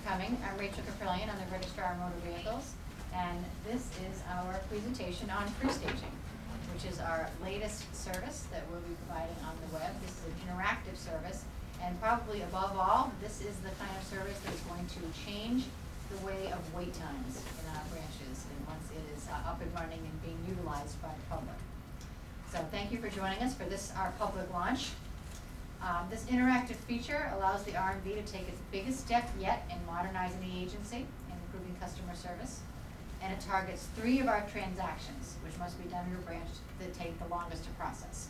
coming. I'm Rachel Caprillion. I'm the Registrar of Motor Vehicles, and this is our presentation on pre-staging, which is our latest service that we'll be providing on the web. This is an interactive service, and probably above all, this is the kind of service that is going to change the way of wait times in our branches, and once it is up and running and being utilized by the public. So thank you for joining us for this, our public launch. This interactive feature allows the R&B to take its biggest step yet in modernizing the agency and improving customer service. And it targets 3 of our transactions, which must be done in a branch that take the longest to process.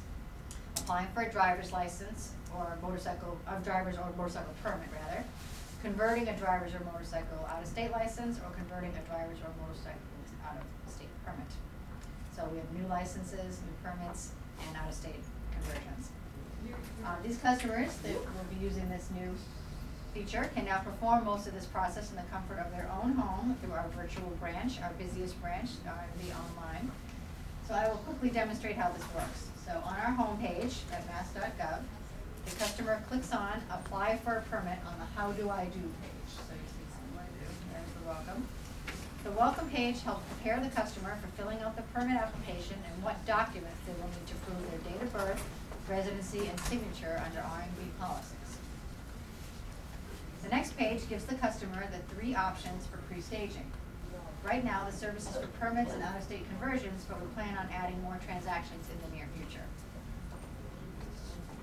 Applying for a driver's license or motorcycle permit rather, converting a driver's or motorcycle out-of-state license, or converting a driver's or motorcycle out-of-state permit. So we have new licenses, new permits, and out-of-state conversions. These customers that will be using this new feature can now perform most of this process in the comfort of their own home through our virtual branch, our busiest branch, R&B Online. So I will quickly demonstrate how this works. So on our home page at mass.gov, the customer clicks on Apply for a Permit on the How Do I Do page. So you see some what I do. There's the welcome. The welcome page helps prepare the customer for filling out the permit application and what documents they will need to prove their date of birth, residency, and signature under R&B policies. The next page gives the customer the 3 options for pre-staging. Right now, the service is for permits and out-of-state conversions, but we plan on adding more transactions in the near future.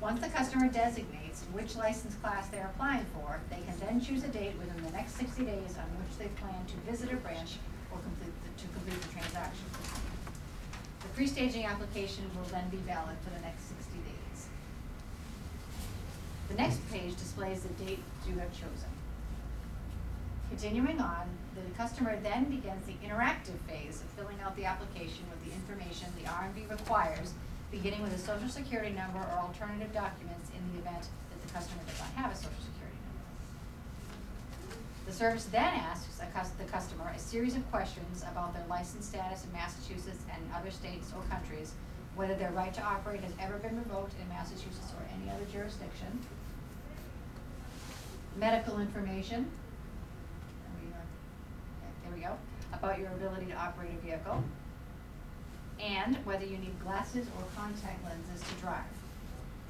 Once the customer designates which license class they're applying for, they can then choose a date within the next 60 days on which they plan to visit a branch or complete the transaction. The pre-staging application will then be valid for the next 60 days. The next page displays the date you have chosen. Continuing on, the customer then begins the interactive phase of filling out the application with the information the R&B requires, beginning with a social security number or alternative documents in the event that the customer does not have a social security number. The service then asks the customer a series of questions about their license status in Massachusetts and other states or countries, whether their right to operate has ever been revoked in Massachusetts or any other jurisdiction, medical information, there we go, about your ability to operate a vehicle, and whether you need glasses or contact lenses to drive.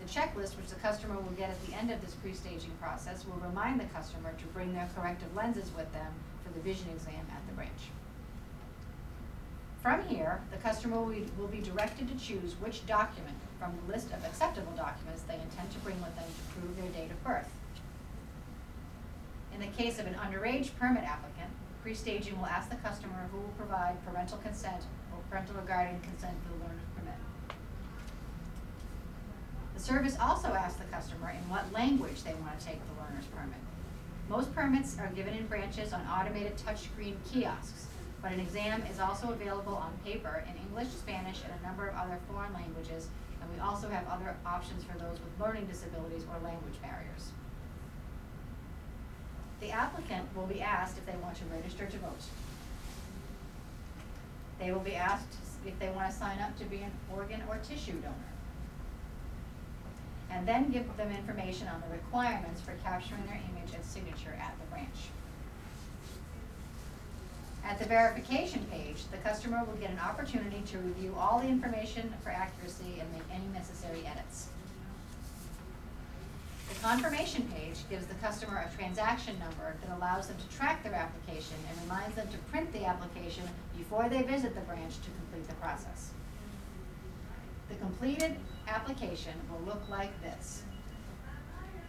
The checklist, which the customer will get at the end of this pre-staging process, will remind the customer to bring their corrective lenses with them for the vision exam at the branch. From here, the customer will be directed to choose which document from the list of acceptable documents they intend to bring with them to prove their date of birth. In the case of an underage permit applicant, pre-staging will ask the customer who will provide parental consent or parental or guardian consent for the learner's permit. The service also asks the customer in what language they want to take the learner's permit. Most permits are given in branches on automated touchscreen kiosks, but an exam is also available on paper in English, Spanish, and a number of other foreign languages, and we also have other options for those with learning disabilities or language barriers. The applicant will be asked if they want to register to vote. They will be asked if they want to sign up to be an organ or tissue donor, and then give them information on the requirements for capturing their image and signature at the branch. At the verification page, the customer will get an opportunity to review all the information for accuracy and make any necessary edits. The confirmation page gives the customer a transaction number that allows them to track their application and reminds them to print the application before they visit the branch to complete the process. The completed application will look like this,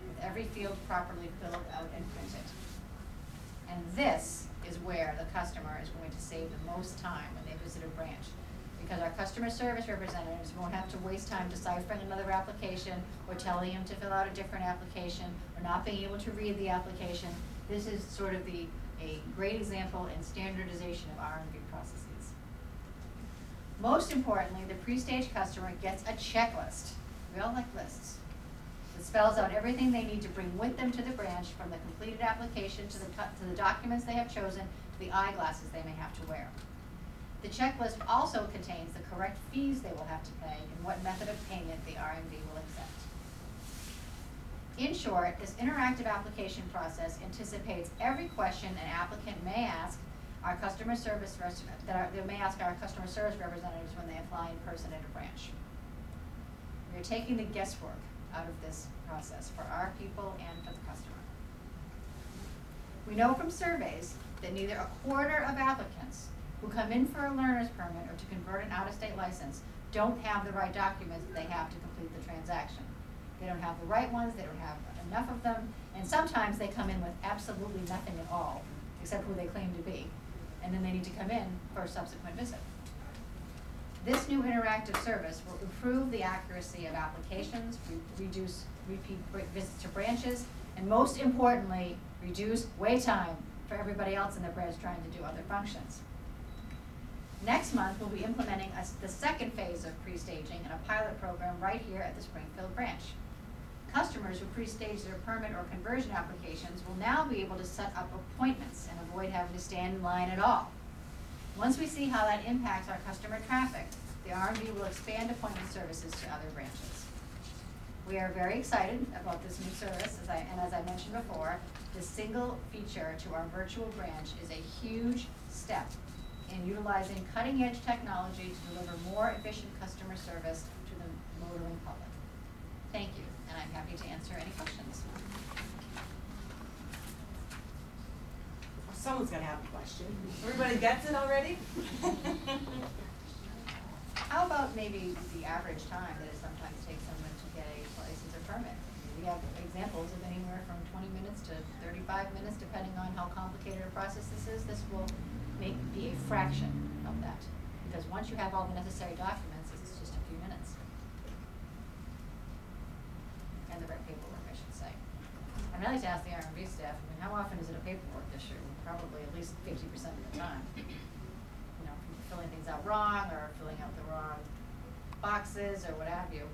with every field properly filled out and printed. And this is where the customer is going to save the most time when they visit a branch, because our customer service representatives won't have to waste time deciphering another application or telling them to fill out a different application or not being able to read the application. This is sort of a great example in standardization of R&B processes. Most importantly, the pre-stage customer gets a checklist. We all like lists. It spells out everything they need to bring with them to the branch, from the completed application to the documents they have chosen to the eyeglasses they may have to wear. The checklist also contains the correct fees they will have to pay and what method of payment the R&B will accept. In short, this interactive application process anticipates every question an applicant may ask our customer service they may ask our customer service representatives when they apply in person at a branch. We are taking the guesswork out of this process for our people and for the customer. We know from surveys that neither a quarter of applicants who come in for a learner's permit or to convert an out-of-state license don't have the right documents that they have to complete the transaction. They don't have the right ones, they don't have enough of them, and sometimes they come in with absolutely nothing at all, except who they claim to be, and then they need to come in for a subsequent visit. This new interactive service will improve the accuracy of applications, reduce repeat visits to branches, and most importantly, reduce wait time for everybody else in the branch trying to do other functions. Next month, we'll be implementing the second phase of pre-staging in a pilot program right here at the Springfield branch. Customers who pre-stage their permit or conversion applications will now be able to set up appointments and avoid having to stand in line at all. Once we see how that impacts our customer traffic, the R&B will expand appointment services to other branches. We are very excited about this new service, as I mentioned before, this single feature to our virtual branch is a huge step in utilizing cutting-edge technology to deliver more efficient customer service to the motoring public. Thank you, and I'm happy to answer any questions. Someone's gonna have a question. Everybody gets it already? How about maybe the average time that it sometimes takes someone to get a license or permit? We have examples of anywhere from 20 minutes to 35 minutes, depending on how complicated a process this is. This will be a fraction of that, because once you have all the necessary documents, it's just a few minutes. And the right paperwork, I should say. And I like to ask the R&B staff, I mean, how often is it a paperwork issue? Probably at least 50% of the time. You know, filling things out wrong, or filling out the wrong boxes, or what have you.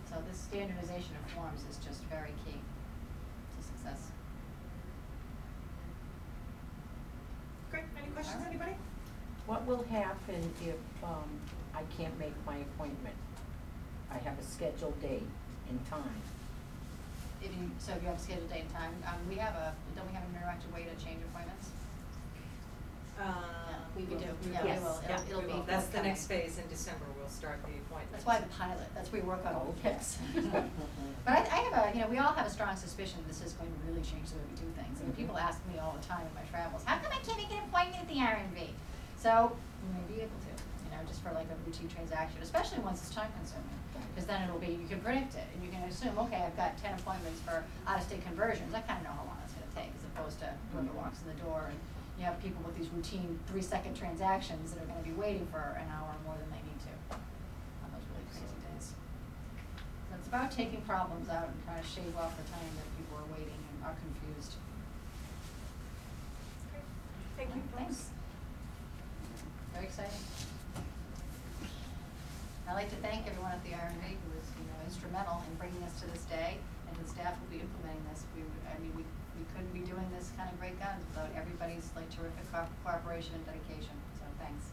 So this standardization of forms is just very key to success. Great, any questions, anybody? What will happen if I can't make my appointment? I have a scheduled date and time. If you have a scheduled date and time, don't we have an interactive way to change appointments? We do. Yeah, Yes. we will. Yeah, It'll we be will. That's the forthcoming. next phase in December, we'll start the appointments. That's why the pilot, that's where we work on all the Okay. picks. But I have we all have a strong suspicion this is going to really change the way we do things. And people ask me all the time in my travels, how come I can't make an appointment at the R&B? So, you may be able to, just for like a routine transaction, especially once it's time consuming. Because then it'll be, you can predict it, and you can assume, okay, I've got 10 appointments for out-of-state conversions. I kind of know how long it's going to take, as opposed to whoever walks in the door and you have people with these routine 3-second transactions that are going to be waiting for an hour more than they need to on those really crazy days. So it's about taking problems out and trying to shave off the time that people are waiting and are confused. Okay. Thank you, Thanks. folks. Very exciting. I'd like to thank everyone at the R&B who was instrumental in bringing us to this day, and the staff will be implementing this. We couldn't be doing this kind of great guns without everybody's terrific cooperation and dedication. So thanks.